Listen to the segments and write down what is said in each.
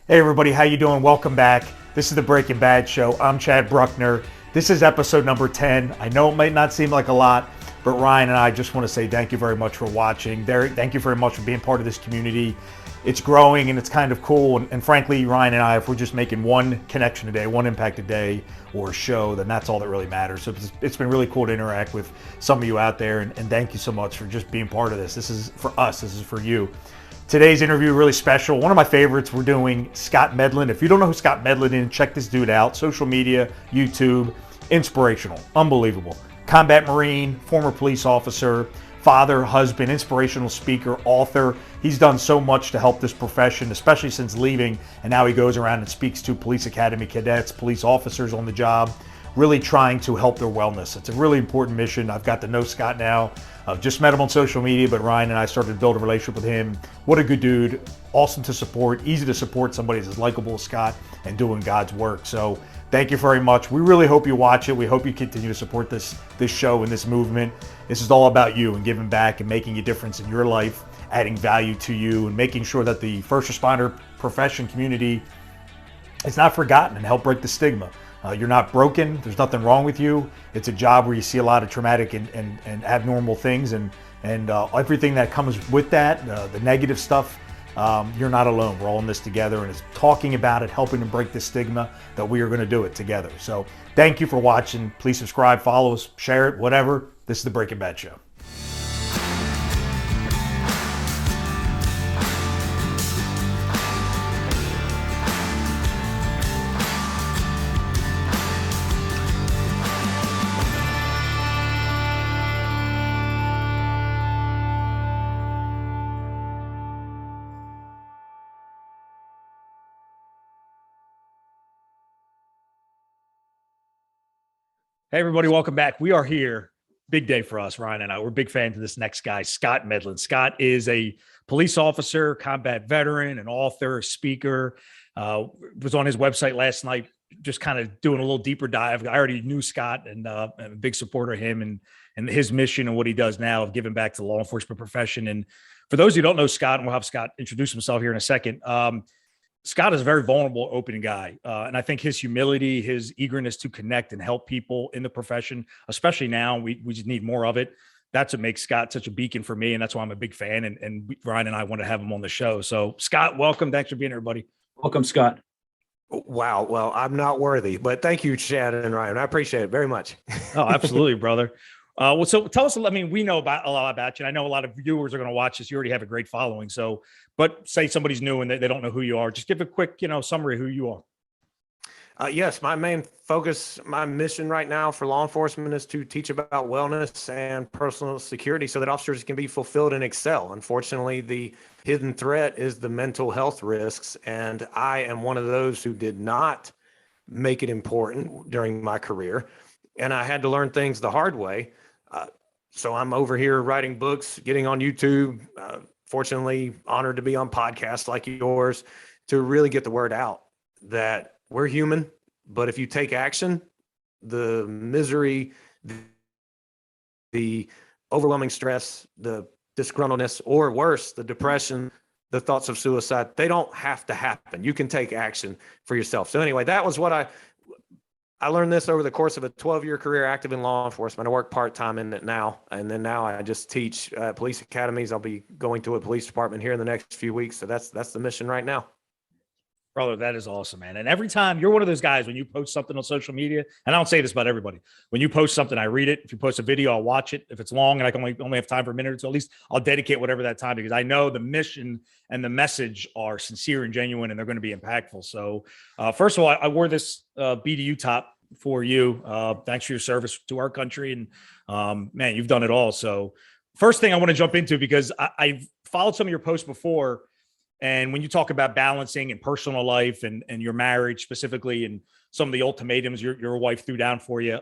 Hey everybody, how you doing? Welcome back. This is the Breaking Bad Show. I'm Chad Bruckner. This is episode number 10. I know it might not seem like a lot, but Ryan and I just want to say thank you very much for watching. Thank you very much for being part of this community. It's growing and it's kind of cool. And frankly, Ryan and I, if we're just making one connection a day, one impact a day or a show, then that's all that really matters. So it's been really cool to interact with some of you out there. And thank you so much for just being part of this. This is for us. This is for you. Today's interview really special. One of my favorites. We're doing Scott Medlin. If you don't know who Scott Medlin is, check this dude out. Social media, YouTube, inspirational, unbelievable. Combat Marine, former police officer, father, husband, inspirational speaker, author. He's done so much to help this profession, especially since leaving. And now he goes around and speaks to police academy cadets, police officers on the job, really trying to help their wellness. It's a really important mission. I've got to know Scott now. I've just met him on social media, but Ryan and I started to build a relationship with him. What a good dude. Awesome to support. Easy to support somebody as likable as Scott and doing God's work. So thank you very much. We really hope you watch it. We hope you continue to support this show and this movement. This is all about you and giving back and making a difference in your life, adding value to you, and making sure that the first responder profession community is not forgotten and help break the stigma. You're not broken. There's nothing wrong with you. It's a job where you see a lot of traumatic and abnormal things and everything that comes with that, the negative stuff. You're not alone. We're all in this together, and it's talking about it, helping to break the stigma that we are going to do it together. So thank you for watching. Please subscribe, follow us, share it, whatever. This is the Breaking Bad Show. Hey, everybody, welcome back. We are here. Big day for us, Ryan and I. We're big fans of this next guy, Scott Medlin. Scott is a police officer, combat veteran, an author, a speaker. Was on his website last night, just kind of doing a little deeper dive. I already knew Scott, and I'm a big supporter of him and his mission and what he does now of giving back to the law enforcement profession. And for those who don't know Scott, and we'll have Scott introduce himself here in a second, Scott is a very vulnerable, open guy. And I think his humility, his eagerness to connect and help people in the profession, especially now, we just need more of it. That's what makes Scott such a beacon for me. And that's why I'm a big fan. And Ryan and I want to have him on the show. So Scott, welcome. Thanks for being here, buddy. Welcome, Scott. Wow. Well, I'm not worthy, but thank you, Chad and Ryan. I appreciate it very much. Oh, absolutely, brother. Well, so tell us, I mean, we know about a lot about you. And I know a lot of viewers are going to watch this. You already have a great following. So, but say somebody's new and they don't know who you are. Just give a quick, summary of who you are. Yes, my main focus, my mission right now for law enforcement is to teach about wellness and personal security so that officers can be fulfilled and excel. Unfortunately, the hidden threat is the mental health risks. And I am one of those who did not make it important during my career. And I had to learn things the hard way. So I'm over here writing books, getting on YouTube, fortunately honored to be on podcasts like yours to really get the word out that we're human, but if you take action, the misery, the overwhelming stress, the disgruntledness, or worse, the depression, the thoughts of suicide, they don't have to happen. You can take action for yourself. So anyway, that was what I learned this over the course of a 12-year career active in law enforcement. I work part-time in it now. And then now I just teach police academies. I'll be going to a police department here in the next few weeks. So that's the mission right now. Brother, that is awesome, man. And every time you're one of those guys, when you post something on social media, and I don't say this about everybody, when you post something, I read it. If you post a video, I'll watch it. If it's long and I can only have time for a minute or two, at least I'll dedicate whatever that time, because I know the mission and the message are sincere and genuine, and they're going to be impactful. So first of all, I wore this BDU top for you. Thanks for your service to our country. And man, you've done it all. So first thing I want to jump into, because I've followed some of your posts before. And when you talk about balancing and personal life and your marriage specifically, and some of the ultimatums your wife threw down for you,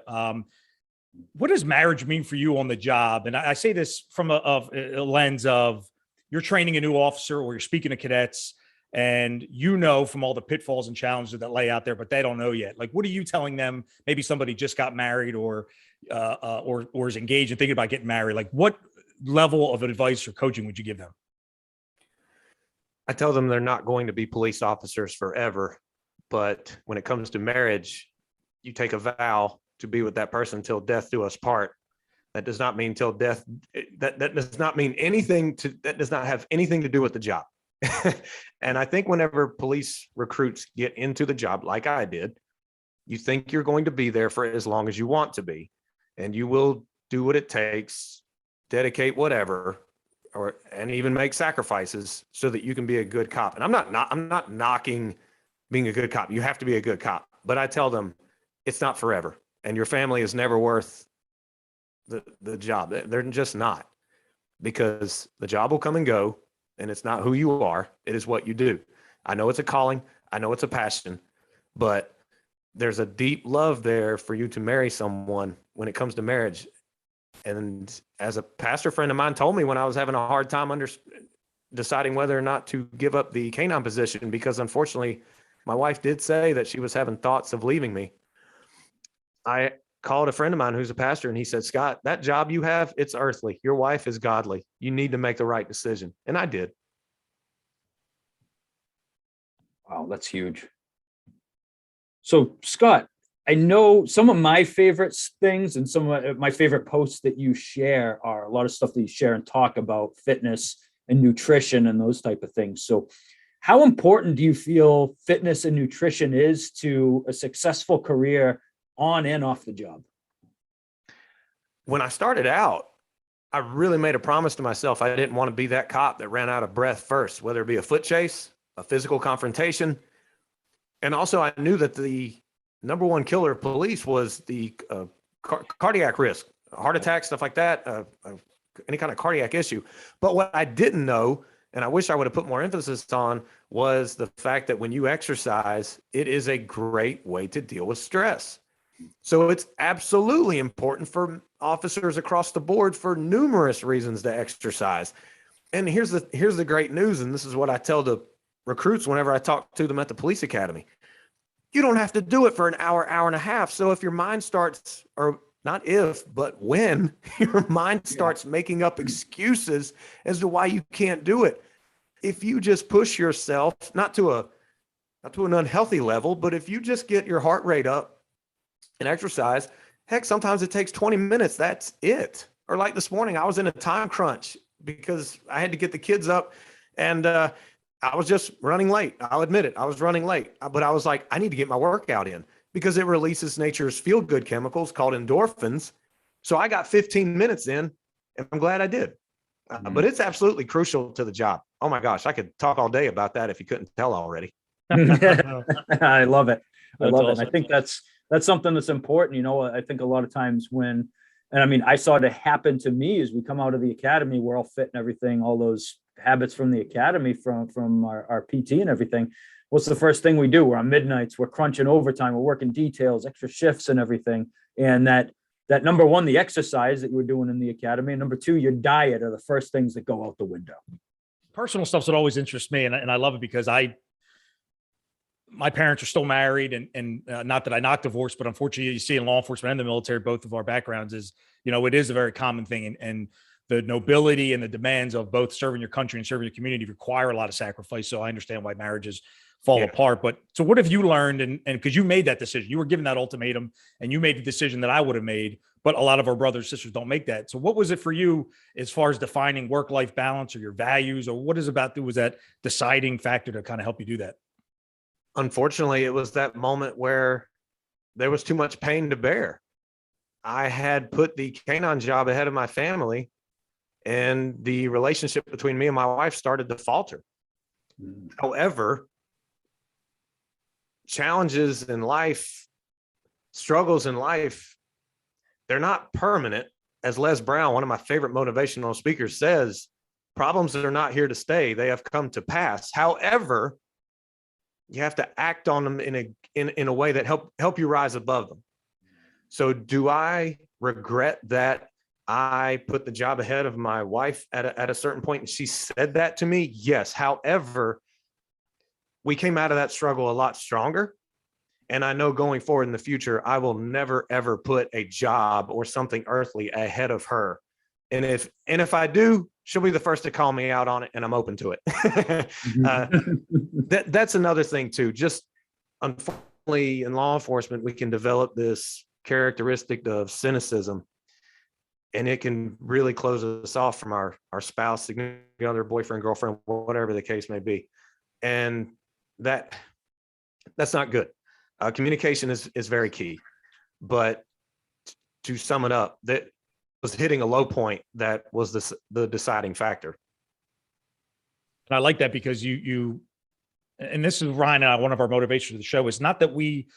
what does marriage mean for you on the job? And I say this from a lens of you're training a new officer or you're speaking to cadets, and from all the pitfalls and challenges that lay out there, but they don't know yet. Like, what are you telling them? Maybe somebody just got married or is engaged and thinking about getting married. Like, what level of advice or coaching would you give them? I tell them they're not going to be police officers forever, but when it comes to marriage, you take a vow to be with that person until death do us part. That does not mean till death. That does not mean anything to, that does not have anything to do with the job. And I think whenever police recruits get into the job, like I did, you think you're going to be there for as long as you want to be, and you will do what it takes, dedicate whatever, and even make sacrifices so that you can be a good cop. And I'm not knocking being a good cop. You have to be a good cop, but I tell them it's not forever, and your family is never worth the job. They're just not, because the job will come and go, and it's not who you are. It is what you do. I know it's a calling. I know it's a passion, but there's a deep love there for you to marry someone when it comes to marriage. And as a pastor friend of mine told me when I was having a hard time deciding whether or not to give up the canine position, because unfortunately my wife did say that she was having thoughts of leaving me, I called a friend of mine who's a pastor, and he said, Scott, that job you have, it's earthly. Your wife is godly. You need to make the right decision. And I did. Wow, that's huge. So, Scott, I know some of my favorite things and some of my favorite posts that you share are a lot of stuff that you share and talk about fitness and nutrition and those type of things. So how important do you feel fitness and nutrition is to a successful career on and off the job? When I started out, I really made a promise to myself. I didn't want to be that cop that ran out of breath first, whether it be a foot chase, a physical confrontation. And also I knew that the number one killer of police was the cardiac risk, heart attack, stuff like that, any kind of cardiac issue. But what I didn't know, and I wish I would have put more emphasis on, was the fact that when you exercise, it is a great way to deal with stress. So it's absolutely important for officers across the board for numerous reasons to exercise. And here's the great news, and this is what I tell the recruits whenever I talk to them at the police academy. You don't have to do it for an hour, hour and a half. So if your mind starts, or not if, but when your mind starts making up excuses as to why you can't do it, if you just push yourself, not to an unhealthy level, but if you just get your heart rate up and exercise, heck, sometimes it takes 20 minutes. That's it. Or like this morning, I was in a time crunch because I had to get the kids up, and I was just running late. I'll admit it. I was running late, but I was like, I need to get my workout in because it releases nature's feel-good chemicals called endorphins. So I got 15 minutes in, and I'm glad I did. But it's absolutely crucial to the job. Oh my gosh, I could talk all day about that if you couldn't tell already. I love it. I love it. Awesome. And I think that's something that's important. You know, I think a lot of times and I mean, I saw it happen to me as we come out of the academy, we're all fit and everything, all those habits from the academy, from our PT and everything. What's the first thing we do? We're on midnights, we're crunching overtime, we're working details, extra shifts and everything. And that number one, the exercise that you were doing in the academy, and number two, your diet are the first things that go out the window. Personal stuff's what always interests me. And I love it because my parents are still married, and not that I knock divorce, but unfortunately you see in law enforcement and the military, both of our backgrounds is, it is a very common thing. And the nobility and the demands of both serving your country and serving your community require a lot of sacrifice. So I understand why marriages fall apart. But so what have you learned? And because you made that decision, you were given that ultimatum, and you made the decision that I would have made, but a lot of our brothers and sisters don't make that. So what was it for you as far as defining work-life balance or your values, or what is about was that deciding factor to kind of help you do that? Unfortunately, it was that moment where there was too much pain to bear. I had put the canine job ahead of my family, and the relationship between me and my wife started to falter. However, challenges in life, struggles in life, they're not permanent. As Les Brown, one of my favorite motivational speakers, says, problems that are not here to stay, they have come to pass. However, you have to act on them in a way that help you rise above them. So do I regret that I put the job ahead of my wife at a certain point, and she said that to me? Yes. However, we came out of that struggle a lot stronger. And I know going forward in the future, I will never, ever put a job or something earthly ahead of her. And if I do, she'll be the first to call me out on it, and I'm open to it. Mhm. That's another thing too. Just unfortunately, in law enforcement, we can develop this characteristic of cynicism, and it can really close us off from our spouse, significant other, boyfriend, girlfriend, whatever the case may be. And that's not good. Communication is very key. But to sum it up, that was hitting a low point that was the deciding factor. And I like that because and this is Ryan and I, one of our motivations of the show is not that we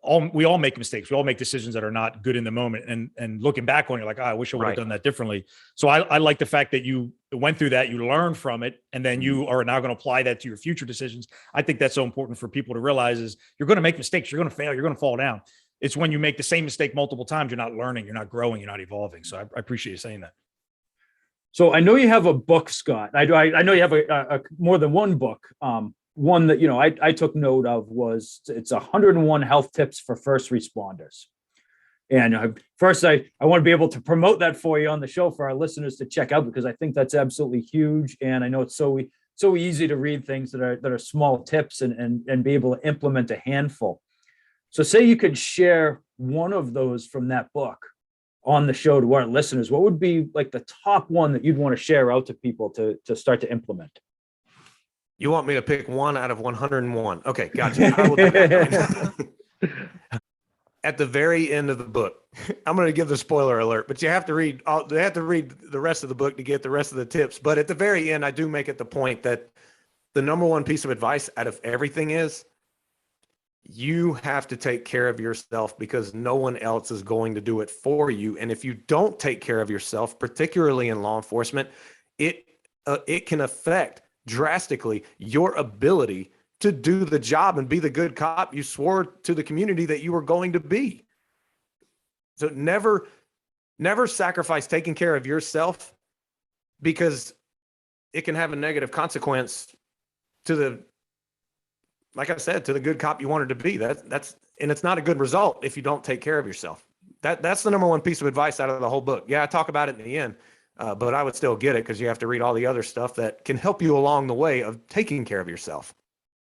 all make mistakes. We all make decisions that are not good in the moment. And looking back on it, like, oh, I wish I would have done that differently. So I like the fact that you went through that, you learned from it, and then you are now going to apply that to your future decisions. I think that's so important for people to realize is you're going to make mistakes. You're going to fail. You're going to fall down. It's when you make the same mistake multiple times, you're not learning, you're not growing, you're not evolving. So I appreciate you saying that. So I know you have a book, Scott. I know you have a more than one book. One that, I took note of was it's 101 health tips for first responders. And first, I want to be able to promote that for you on the show for our listeners to check out, because I think that's absolutely huge. And I know it's so easy to read things that are small tips and be able to implement a handful. So say you could share one of those from that book on the show to our listeners, what would be like the top one that you'd want to share out to people to start to implement? You want me to pick one out of 101? Okay, gotcha. I will do that. At the very end of the book, I'm going to give the spoiler alert, but you have to read the rest of the book to get the rest of the tips. But at the very end, I do make it the point that the number one piece of advice out of everything is you have to take care of yourself, because no one else is going to do it for you. And if you don't take care of yourself, particularly in law enforcement, it can affect drastically your ability to do the job and be the good cop you swore to the community that you were going to be. So never sacrifice taking care of yourself, because it can have a negative consequence to like I said, to the good cop you wanted to be. And it's not a good result if you don't take care of yourself. That's the number one piece of advice out of the whole book. Yeah, I talk about it in the end, but I would still get it, because you have to read all the other stuff that can help you along the way of taking care of yourself.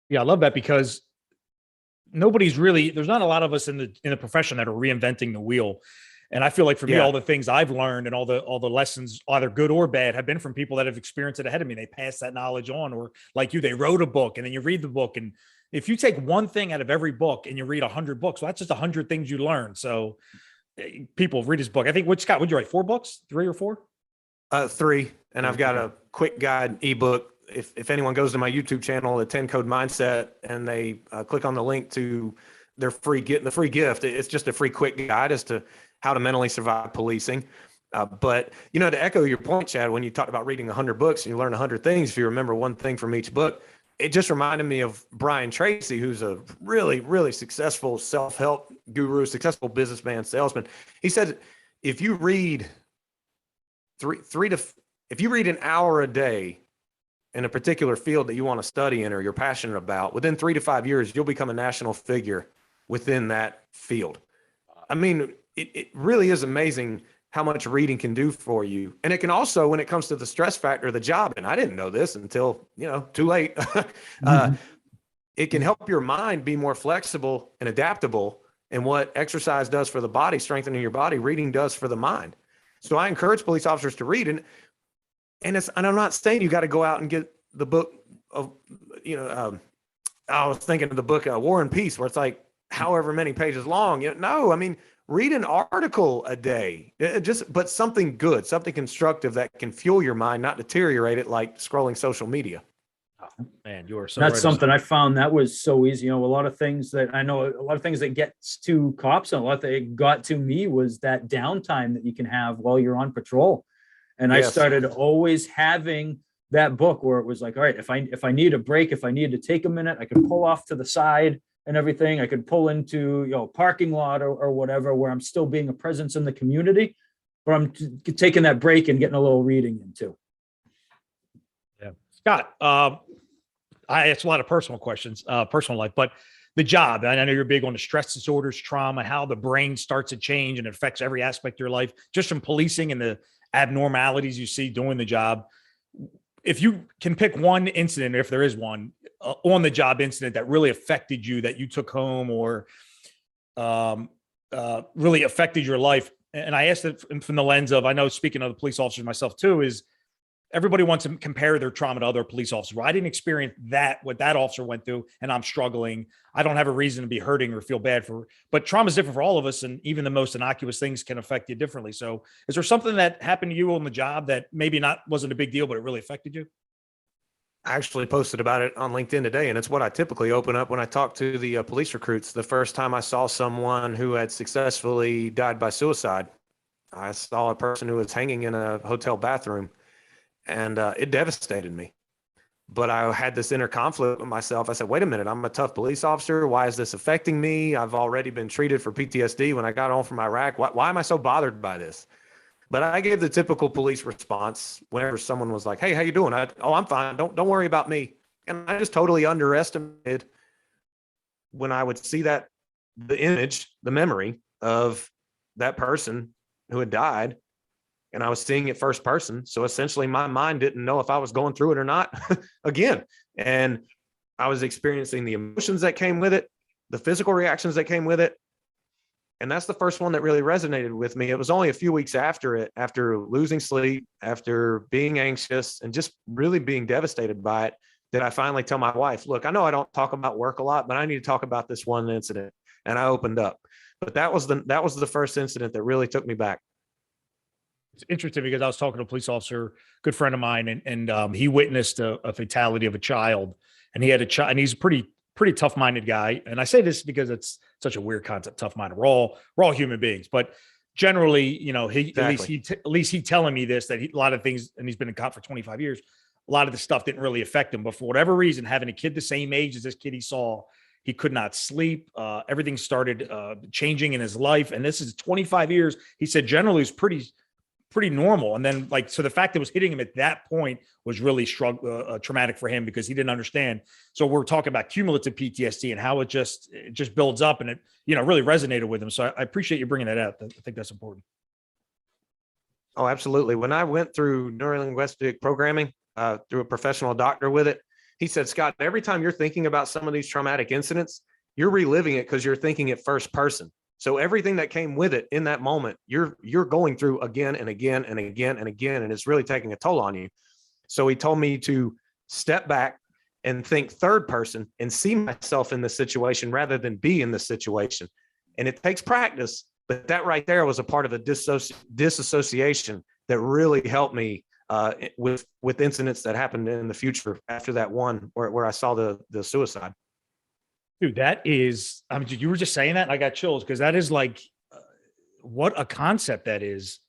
Yeah, I love that, because there's not a lot of us in the profession that are reinventing the wheel. And I feel like for me, all the things I've learned and all the lessons, either good or bad, have been from people that have experienced it ahead of me. They pass that knowledge on, or like you, they wrote a book and then you read the book. And if you take one thing out of every book and you read 100 books, well, that's just 100 things you learn. So people read his book. I think, Scott, would you write 4 books, 3 or 4? 3. And I've got a quick guide ebook. If anyone goes to my YouTube channel, the 10 Code Mindset, and they click on the link to their free gift, it's just a free quick guide as to how to mentally survive policing. But, to echo your point, Chad, when you talked about reading 100 books and you learn 100 things, if you remember one thing from each book, it just reminded me of Brian Tracy, who's a really, really successful self-help guru, successful businessman, salesman. He said, if you read if you read an hour a day in a particular field that you want to study in or you're passionate about, within 3 to 5 years, you'll become a national figure within that field. I mean, it really is amazing how much reading can do for you. And it can also, when it comes to the stress factor of the job, and I didn't know this until, too late, it can help your mind be more flexible and adaptable. And what exercise does for the body, strengthening your body, reading does for the mind. So I encourage police officers to read. And I'm not saying you got to go out and get the book of, I was thinking of the book War and Peace, where it's like however many pages long. No, I mean, read an article a day, but something good, something constructive that can fuel your mind, not deteriorate it like scrolling social media. Oh, man, you are so That's right. something I found that was so easy. A lot of things that gets to cops, and a lot that got to me was that downtime that you can have while you're on patrol. And I started always having that book where it was like, all right, if I need a break, if I need to take a minute, I could pull off to the side and everything. I could pull into a parking lot or whatever, where I'm still being a presence in the community, but I'm taking that break and getting a little reading in too. Yeah, Scott, I asked a lot of personal questions, personal life, but the job, and I know you're big on the stress disorders, trauma, how the brain starts to change and it affects every aspect of your life, just from policing and the abnormalities you see doing the job. If you can pick one incident, if there is one, on the job incident that really affected you, that you took home, or really affected your life. And I asked it from the lens of, I know, speaking of the police officers myself too, is everybody wants to compare their trauma to other police officers. Well, I didn't experience what that officer went through, and I'm struggling. I don't have a reason to be hurting or feel bad for, but trauma is different for all of us. And even the most innocuous things can affect you differently. So is there something that happened to you on the job that maybe wasn't a big deal, but it really affected you? I actually posted about it on LinkedIn today, and it's what I typically open up when I talk to the police recruits. The first time I saw someone who had successfully died by suicide, I saw a person who was hanging in a hotel bathroom, and it devastated me. But I had this inner conflict with myself. I said, wait a minute, I'm a tough police officer. Why is this affecting me? I've already been treated for PTSD when I got home from Iraq. Why am I so bothered by this? But I gave the typical police response whenever someone was like, hey, how you doing? I'm fine. Don't worry about me. And I just totally underestimated when I would see that, the image, the memory of that person who had died, and I was seeing it first person. So essentially my mind didn't know if I was going through it or not again. And I was experiencing the emotions that came with it, the physical reactions that came with it. And that's the first one that really resonated with me. It was only a few weeks after it, after losing sleep, after being anxious, and just really being devastated by it, that I finally tell my wife, look, I know I don't talk about work a lot, but I need to talk about this one incident. And I opened up. But that was the first incident that really took me back. It's interesting because I was talking to a police officer, good friend of mine, and he witnessed a fatality of a child, and he had a child, and he's a pretty tough-minded guy. And I say this because it's such a weird concept, tough-minded. We're all human beings, but generally, you know, Exactly. at least he telling me this, that a lot of things, and he's been a cop for 25 years, a lot of the stuff didn't really affect him. But for whatever reason, having a kid the same age as this kid he saw, he could not sleep. Everything started changing in his life. And this is 25 years. He said generally it's pretty normal. And then, like, so the fact that it was hitting him at that point was really traumatic for him, because he didn't understand. So we're talking about cumulative PTSD and how it just builds up, and it, you know, really resonated with him. So I appreciate you bringing that up. I think that's important. Oh, absolutely. When I went through neurolinguistic programming through a professional doctor with it, he said, Scott, every time you're thinking about some of these traumatic incidents, you're reliving it because you're thinking it first person. So everything that came with it in that moment, you're going through again and again and again and again, and it's really taking a toll on you. So he told me to step back and think third person and see myself in this situation rather than be in this situation. And it takes practice, but that right there was a part of a disassociation that really helped me with incidents that happened in the future after that one where I saw the suicide. Dude, that is, I mean, you were just saying that, and I got chills, because that is like, what a concept that is.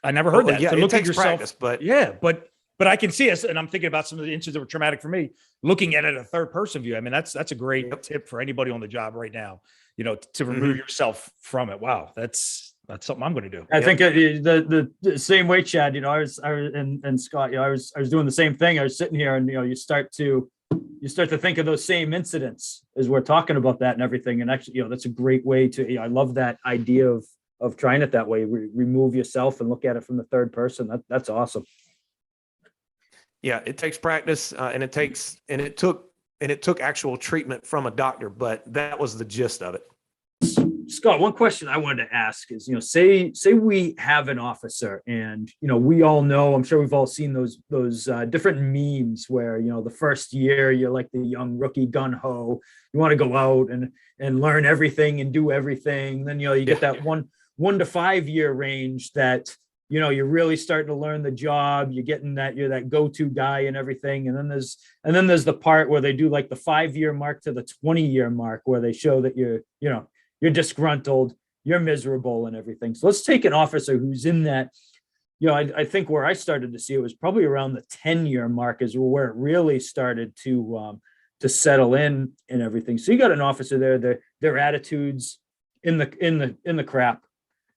I never heard that. Yeah, to it look takes at yourself, practice, but yeah, but I can see us, and I'm thinking about some of the incidents that were traumatic for me, looking at it a third person view. I mean, that's a great tip for anybody on the job right now, you know, to remove yourself from it. Wow. That's something I'm going to do. I think the same way, Chad, you know, I was and Scott, you know, I was doing the same thing. I was sitting here, and, you know, you start to think of those same incidents as we're talking about that and everything. And actually, you know, that's a great way to, you know, I love that idea of trying it that way. Remove yourself and look at it from the third person. That's awesome. Yeah, it takes practice, and it took actual treatment from a doctor, but that was the gist of it. Scott, one question I wanted to ask is, you know, say we have an officer, and, you know, we all know, I'm sure we've all seen those different memes where, you know, the first year you're like the young rookie gun ho, you want to go out and learn everything and do everything. Then, you know, you get that 1 to 5 year range that, you know, you're really starting to learn the job. You're getting that, you're that go-to guy and everything. And then there's the part where they do like the 5 year mark to the 20 year mark, where they show that you're disgruntled, you're miserable and everything. So let's take an officer who's in that, you know, I think where I started to see it was probably around the 10-year mark is where it really started to settle in and everything. So you got an officer there, their attitudes in the crap.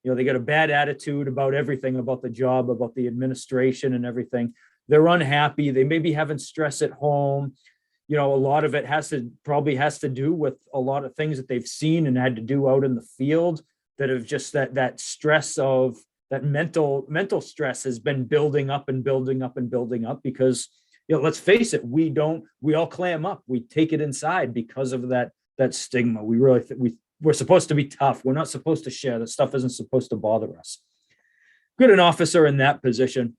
You know, they got a bad attitude about everything, about the job, about the administration and everything. They're unhappy. They may be having stress at home. You know, a lot of it probably has to do with a lot of things that they've seen and had to do out in the field that have just that stress of that mental stress has been building up and building up and building up because, let's face it, we all clam up. We take it inside because of that stigma. We really we're supposed to be tough. We're not supposed to share. That stuff isn't supposed to bother us. Good, an officer in that position,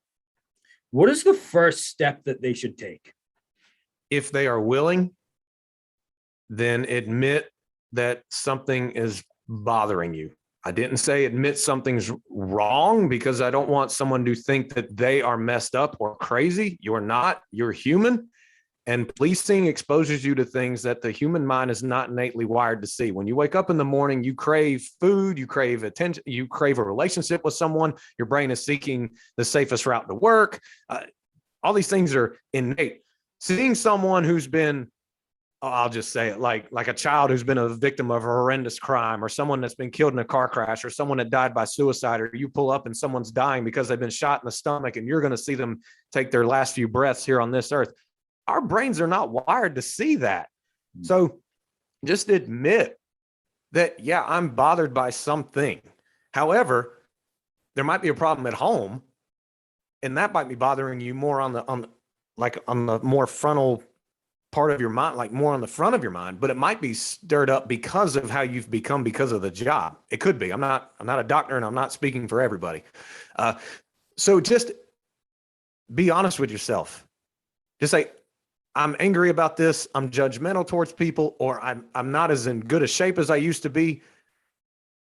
what is the first step that they should take? If they are willing, then admit that something is bothering you. I didn't say admit something's wrong, because I don't want someone to think that they are messed up or crazy. You're not. You're human. And policing exposes you to things that the human mind is not innately wired to see. When you wake up in the morning, you crave food, you crave attention, you crave a relationship with someone. Your brain is seeking the safest route to work. All these things are innate. Seeing someone who's been, I'll just say it, like a child who's been a victim of a horrendous crime, or someone that's been killed in a car crash, or someone that died by suicide, or you pull up and someone's dying because they've been shot in the stomach and you're going to see them take their last few breaths here on this earth. Our brains are not wired to see that. So just admit that, yeah, I'm bothered by something. However, there might be a problem at home, and that might be bothering you more on the more frontal part of your mind, like more on the front of your mind, but it might be stirred up because of how you've become because of the job. It could be. I'm not a doctor, and I'm not speaking for everybody. So just be honest with yourself. Just say, I'm angry about this. I'm judgmental towards people, or I'm not as in good a shape as I used to be.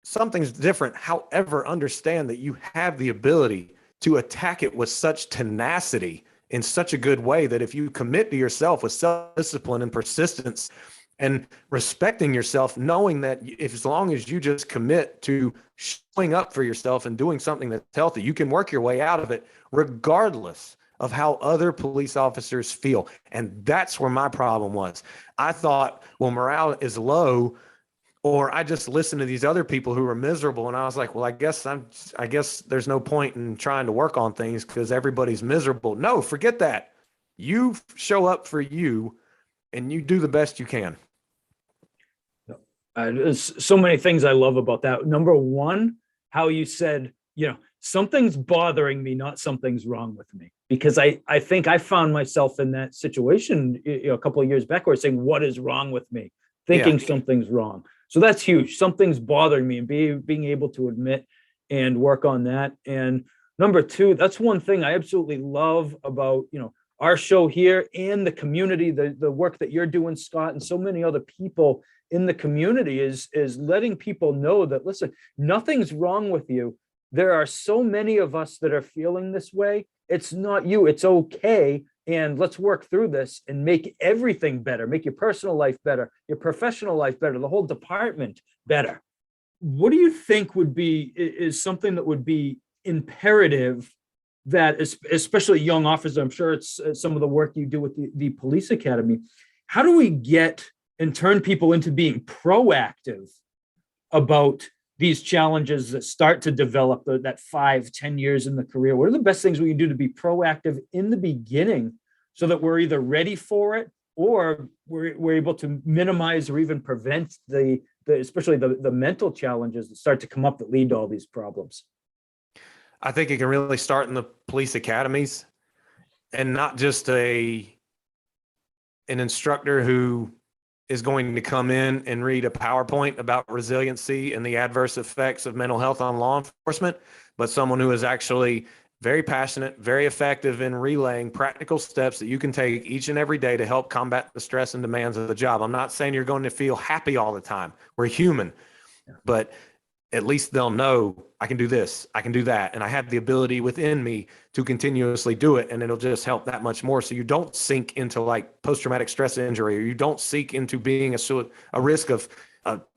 Something's different. However, understand that you have the ability to attack it with such tenacity in such a good way that if you commit to yourself with self-discipline and persistence and respecting yourself, knowing that if, as long as you just commit to showing up for yourself and doing something that's healthy, you can work your way out of it regardless of how other police officers feel. And that's where my problem was. I thought, well, morale is low, or I just listened to these other people who were miserable. And I was like, well, I guess there's no point in trying to work on things because everybody's miserable. No, forget that. You show up for you and you do the best you can. There's so many things I love about that. Number one, how you said, something's bothering me, not something's wrong with me. Because I think I found myself in that situation a couple of years back where saying, what is wrong with me? Thinking something's wrong. So that's huge. Something's bothering me, and being able to admit and work on that. And number two, that's one thing I absolutely love about, our show here and the community, the work that you're doing, Scott, and so many other people in the community is letting people know that, listen, nothing's wrong with you. There are so many of us that are feeling this way. It's not you. It's okay. And let's work through this and make everything better. Make your personal life better, your professional life better, the whole department better. What do you think is something that would be imperative that, especially young officers, I'm sure it's some of the work you do with the police academy. How do we get and turn people into being proactive about these challenges that start to develop that 5-10 years in the career? What are the best things we can do to be proactive in the beginning so that we're either ready for it or we're able to minimize or even prevent especially the mental challenges that start to come up that lead to all these problems? I think it can really start in the police academies, and not just an instructor who is going to come in and read a PowerPoint about resiliency and the adverse effects of mental health on law enforcement, but someone who is actually very passionate, very effective in relaying practical steps that you can take each and every day to help combat the stress and demands of the job. I'm not saying you're going to feel happy all the time. We're human, but at least they'll know I can do this, I can do that, and I have the ability within me to continuously do it, and it'll just help that much more. So you don't sink into like post-traumatic stress injury, or you don't sink into being a risk of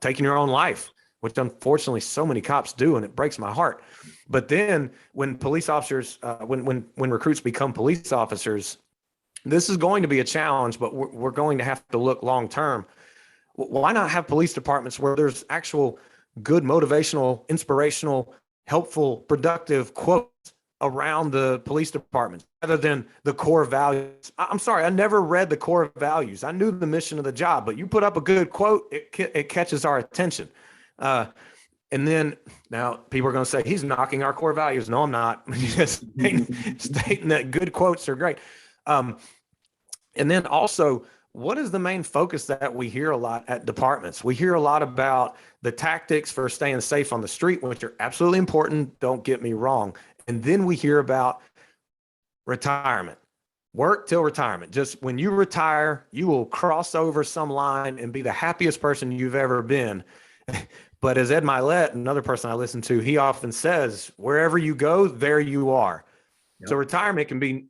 taking your own life, which unfortunately so many cops do, and it breaks my heart. But then when police officers, when recruits become police officers, this is going to be a challenge, but we're going to have to look long-term. Why not have police departments where there's actual good motivational, inspirational, helpful, productive quotes around the police department rather than the core values? I'm sorry, I never read the core values. I knew the mission of the job, but you put up a good quote, it catches our attention. And then now people are going to say he's knocking our core values. No, I'm not. Just stating that good quotes are great. And then also, what is the main focus that we hear a lot at departments? We hear a lot about the tactics for staying safe on the street, which are absolutely important. Don't get me wrong. And then we hear about retirement, work till retirement. Just when you retire, you will cross over some line and be the happiest person you've ever been. But as Ed Milet, another person I listen to, he often says, wherever you go, there you are. Yep. So retirement can be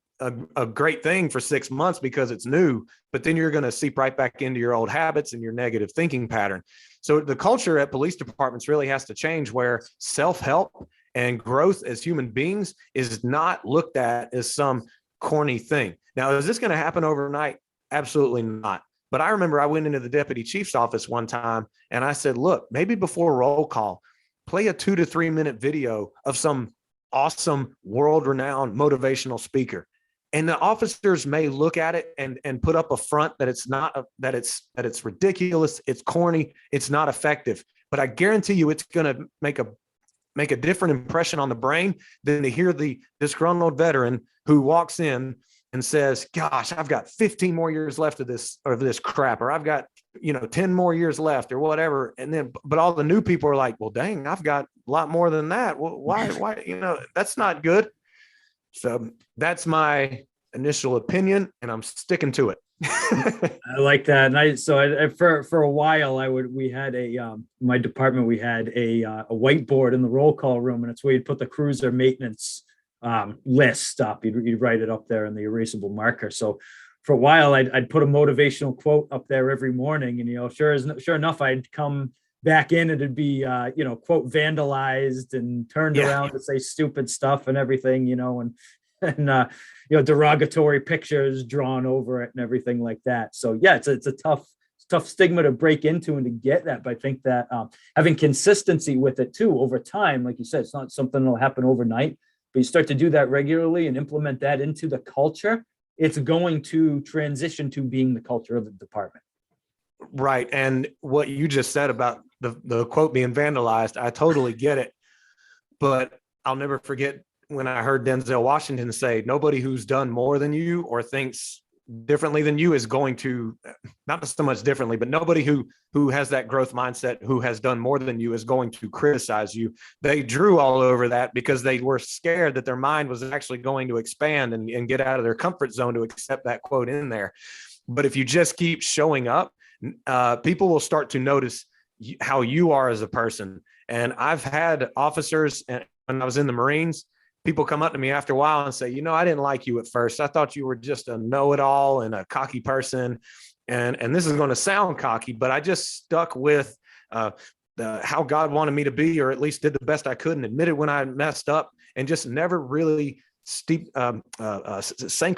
a great thing for 6 months because it's new, but then you're going to seep right back into your old habits and your negative thinking pattern. So the culture at police departments really has to change, where self-help and growth as human beings is not looked at as some corny thing. Now, is this going to happen overnight? Absolutely not. But I remember I went into the deputy chief's office one time and I said, look, maybe before roll call, play a 2 to 3 minute video of some awesome world-renowned motivational speaker. And the officers may look at it and put up a front that it's not, that it's ridiculous, it's corny, it's not effective. But I guarantee you it's going to make a different impression on the brain than to hear the disgruntled veteran who walks in and says, gosh, I've got 15 more years left of this crap, or I've got, 10 more years left or whatever. And then, but all the new people are like, well, dang, I've got a lot more than that. Well, why, that's not good. So that's my initial opinion and I'm sticking to it. I like that. And for a while, we had my department, we had a whiteboard in the roll call room, and it's where you'd put the cruiser maintenance list up. You'd write it up there in the erasable marker. So for a while, I'd put a motivational quote up there every morning, and sure enough, I'd come back in and it'd be quote vandalized and turned around to say stupid stuff and everything, and derogatory pictures drawn over it and everything like that. So yeah, it's a tough stigma to break into and to get that. But I think that having consistency with it too over time, like you said, it's not something that'll happen overnight, but you start to do that regularly and implement that into the culture, it's going to transition to being the culture of the department. Right. And what you just said about the quote being vandalized, I totally get it. But I'll never forget when I heard Denzel Washington say, nobody who's done more than you or thinks differently than you is going to, not so much differently, but nobody who has that growth mindset, who has done more than you, is going to criticize you. They drew all over that because they were scared that their mind was actually going to expand and get out of their comfort zone to accept that quote in there. But if you just keep showing up, people will start to notice how you are as a person. And I've had officers, and when I was in the Marines, people come up to me after a while and say, I didn't like you at first. I thought you were just a know-it-all and a cocky person. And this is going to sound cocky, but I just stuck with how God wanted me to be, or at least did the best I could and admitted when I messed up, and just never really sank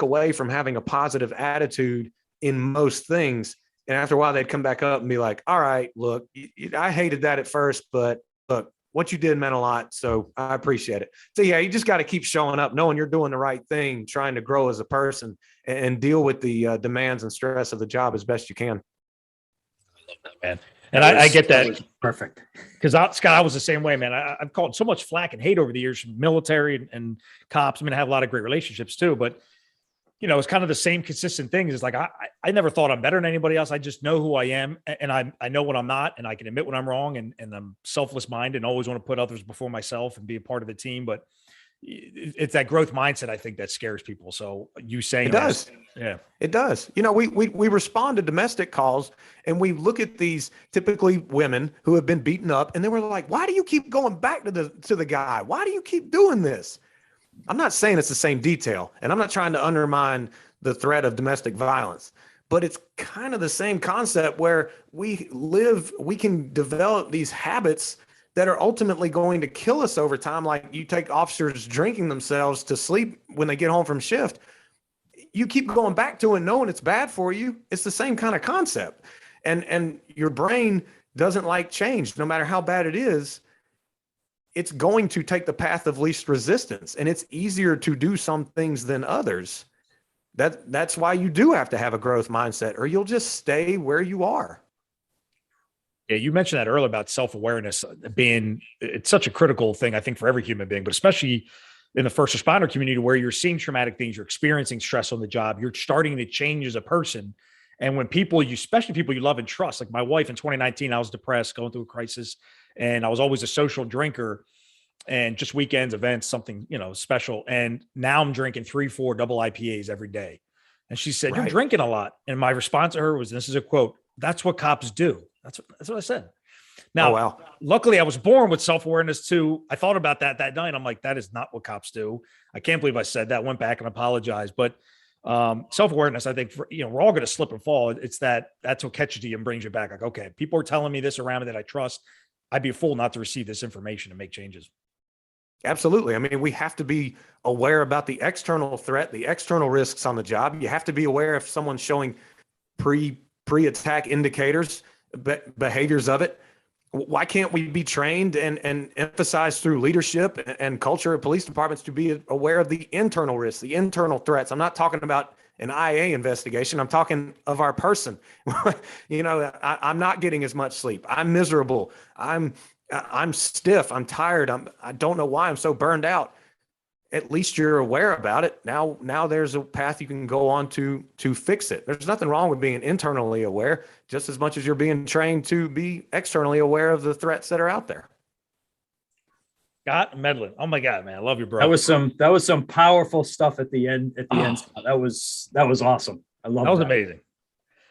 away from having a positive attitude in most things. And after a while, they'd come back up and be like, all right, look, I hated that at first, but look, what you did meant a lot. So I appreciate it. So yeah, you just got to keep showing up, knowing you're doing the right thing, trying to grow as a person and deal with the demands and stress of the job as best you can. I love that, man. And I get that. Perfect. Because Scott, I was the same way, man. I've called so much flack and hate over the years from military and cops. I mean, I have a lot of great relationships too, but it's kind of the same consistent thing. It's like, I never thought I'm better than anybody else. I just know who I am, and I know what I'm not, and I can admit when I'm wrong, and I'm selfless minded and always want to put others before myself and be a part of the team. But it's that growth mindset, I think, that scares people. So you saying it does. Yeah, it does. We respond to domestic calls and we look at these typically women who have been beaten up, and then we're like, why do you keep going back to the guy? Why do you keep doing this? I'm not saying it's the same detail, and I'm not trying to undermine the threat of domestic violence, but it's kind of the same concept where we can develop these habits that are ultimately going to kill us over time. Like you take officers drinking themselves to sleep when they get home from shift. You keep going back to it knowing it's bad for you. It's the same kind of concept. And your brain doesn't like change, no matter how bad it is. It's going to take the path of least resistance, and it's easier to do some things than others. That's why you do have to have a growth mindset, or you'll just stay where you are. Yeah, you mentioned that earlier about self-awareness being, it's such a critical thing, I think, for every human being, but especially in the first responder community where you're seeing traumatic things, you're experiencing stress on the job, you're starting to change as a person. And when people, especially people you love and trust, like my wife in 2019, I was depressed, going through a crisis, and I was always a social drinker and just weekends, events, something, special. And now I'm drinking 3-4 double IPAs every day. And she said, "You're Right. drinking a lot." And my response to her was, this is a quote, "That's what cops do." That's what I said. Now, Oh, wow. luckily I was born with self-awareness too. I thought about that night. I'm like, that is not what cops do. I can't believe I said that. Went back and apologized. But self-awareness, I think, we're all going to slip and fall. It's that's what catches you and brings you back. Like, okay, people are telling me this around me that I trust. I'd be a fool not to receive this information and make changes. Absolutely. I mean, we have to be aware about the external threat, the external risks on the job. You have to be aware if someone's showing pre-attack indicators, behaviors of it. Why can't we be trained and emphasized through leadership and culture of police departments to be aware of the internal risks, the internal threats? I'm not talking about an IA investigation. I'm talking of our person. I'm not getting as much sleep. I'm miserable. I'm stiff. I'm tired. I don't know why I'm so burned out. At least you're aware about it. Now there's a path you can go on to fix it. There's nothing wrong with being internally aware, just as much as you're being trained to be externally aware of the threats that are out there. Scott Medlin. Oh my God, man. I love you, bro. That was some powerful stuff at the end. Scott. That was awesome. I love that. That was amazing.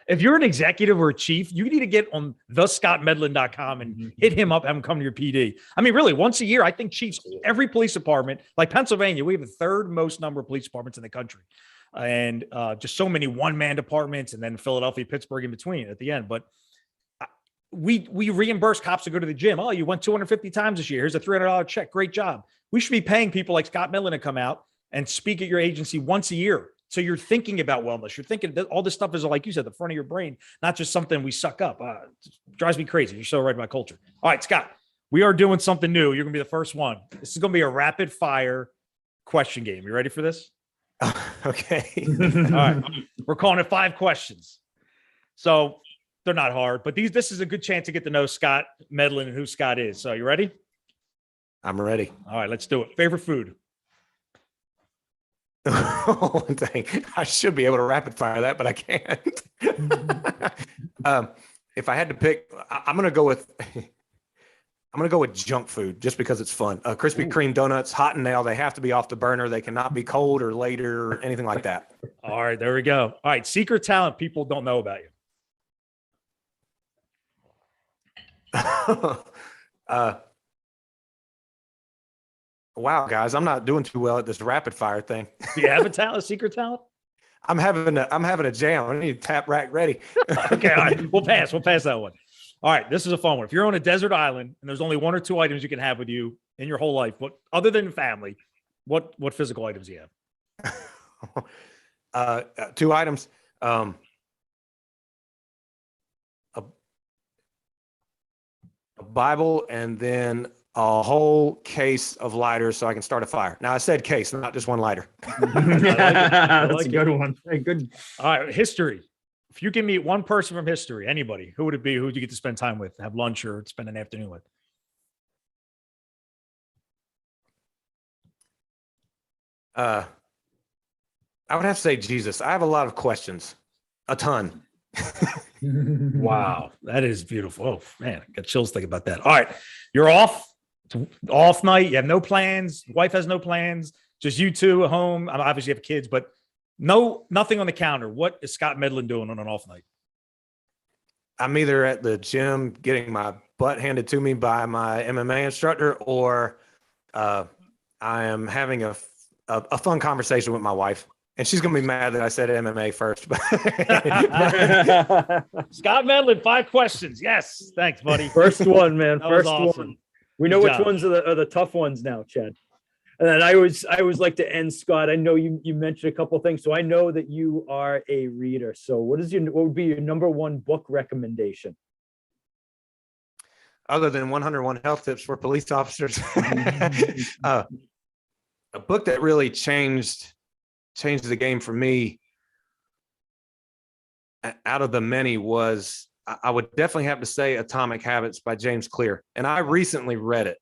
If you're an executive or a chief, you need to get on thescottmedlin.com and hit him up, have him come to your PD. I mean, really, once a year, I think chiefs, every police department, like Pennsylvania, we have the third most number of police departments in the country. And just so many one-man departments, and then Philadelphia, Pittsburgh in between at the end. But we reimburse cops to go to the gym. Oh, you went 250 times this year. Here's a $300 check. Great job. We should be paying people like Scott Medlin to come out and speak at your agency once a year. So you're thinking about wellness. You're thinking that all this stuff is, like you said, the front of your brain, not just something we suck up. It drives me crazy. You're so right about culture. All right, Scott, we are doing something new. You're going to be the first one. This is going to be a rapid fire question game. You ready for this? Okay. All right. We're calling it 5 questions. So they're not hard, but this is a good chance to get to know Scott Medlin and who Scott is. So you ready? I'm ready. All right, let's do it. Favorite food? Oh, dang. I should be able to rapid fire that, but I can't. If I had to pick, I'm going to go with junk food just because it's fun. Krispy Kreme donuts, hot and now. They have to be off the burner. They cannot be cold or later or anything like that. All right, there we go. All right, secret talent people don't know about you. Wow, guys, I'm not doing too well at this rapid fire thing. Do you have a secret talent? I'm having a jam. I need tap rack ready. Okay, all right. We'll pass that one. All right, this is a fun one. If you're on a desert island and there's only 1 or 2 items you can have with you in your whole life, what other than family, what physical items do you have? 2 items. A Bible and then a whole case of lighters so I can start a fire. Now I said case, not just one lighter. That's a good one. Good. All right, history. If you can meet one person from history, anybody, who would it be? Who would you get to spend time with, have lunch or spend an afternoon with? I would have to say Jesus. I have a lot of questions, a ton. Wow, that is beautiful. Oh man, I got chills thinking about that. All right, you're off. It's off night. You have no plans. Wife has no plans. Just you two at home. I obviously have kids, but nothing on the calendar. What is Scott Medlin doing on an off night? I'm either at the gym getting my butt handed to me by my MMA instructor, or I am having a fun conversation with my wife. And she's going to be mad that I said MMA first. Scott Medlin, 5 questions. Yes. Thanks, buddy. First one, man. First awesome. one. We know which ones are the tough ones now, Chad. And then I always like to end, Scott. I know you mentioned a couple of things, so I know that you are a reader. So what would be your number 1 book recommendation? Other than 101 Health Tips for Police Officers, a book that really changed the game for me out of the many was I would definitely have to say Atomic Habits by James Clear. And I recently read it.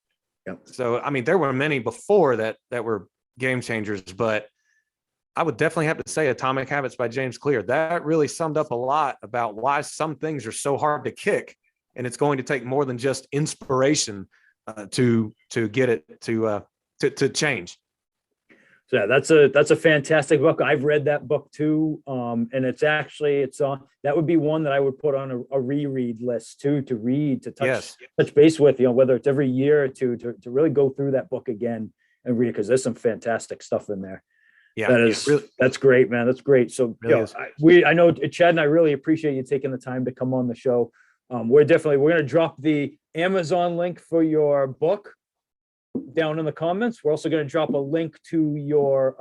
Yep. So, I mean, there were many before that were game changers, but I would definitely have to say Atomic Habits by James Clear. That really summed up a lot about why some things are so hard to kick. And it's going to take more than just inspiration to get it to change. So yeah, that's a fantastic book. I've read that book too. And it's on, that would be one that I would put on a reread list too, to read, to touch base with, whether it's every year or two, to really go through that book again and read it, because there's some fantastic stuff in there. Yeah, that's great, man. That's great. So I know Chad and I really appreciate you taking the time to come on the show. We're going to drop the Amazon link for your book down in the comments. We're also going to drop a link to your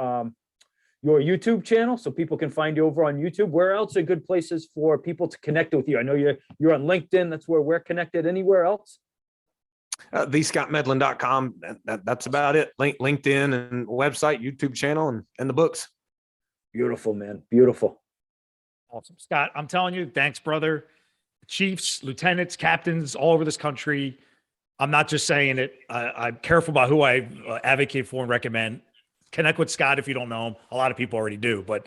YouTube channel so people can find you over on YouTube. Where else are good places for people to connect with you? I know you're on LinkedIn. That's where we're connected. Anywhere else? thescottmedlin.com. That's about it. LinkedIn and website, YouTube channel, and the books. Beautiful, man. Beautiful. Awesome. Scott, I'm telling you, thanks, brother. Chiefs, lieutenants, captains all over this country. I'm not just saying it. I'm careful about who I advocate for and recommend. Connect with Scott if you don't know him. A lot of people already do, but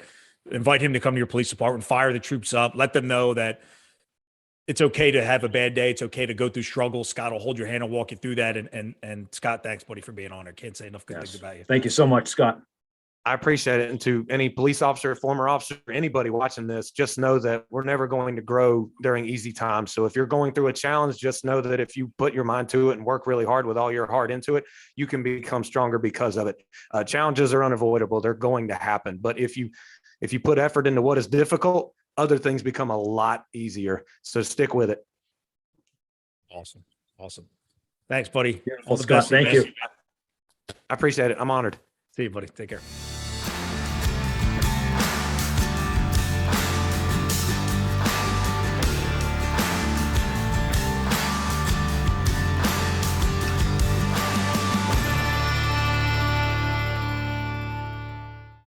invite him to come to your police department, fire the troops up, let them know that it's okay to have a bad day. It's okay to go through struggles. Scott will hold your hand and walk you through that. And Scott, thanks, buddy, for being on here. Can't say enough good things about you. Thank you so much, Scott. I appreciate it. And to any police officer, former officer, anybody watching this, just know that we're never going to grow during easy times. So if you're going through a challenge, just know that if you put your mind to it and work really hard with all your heart into it, you can become stronger because of it. Challenges are unavoidable. They're going to happen. But if you put effort into what is difficult, other things become a lot easier. So stick with it. Awesome. Thanks, buddy. All the best. Thank you. I appreciate it. I'm honored. See you, buddy. Take care.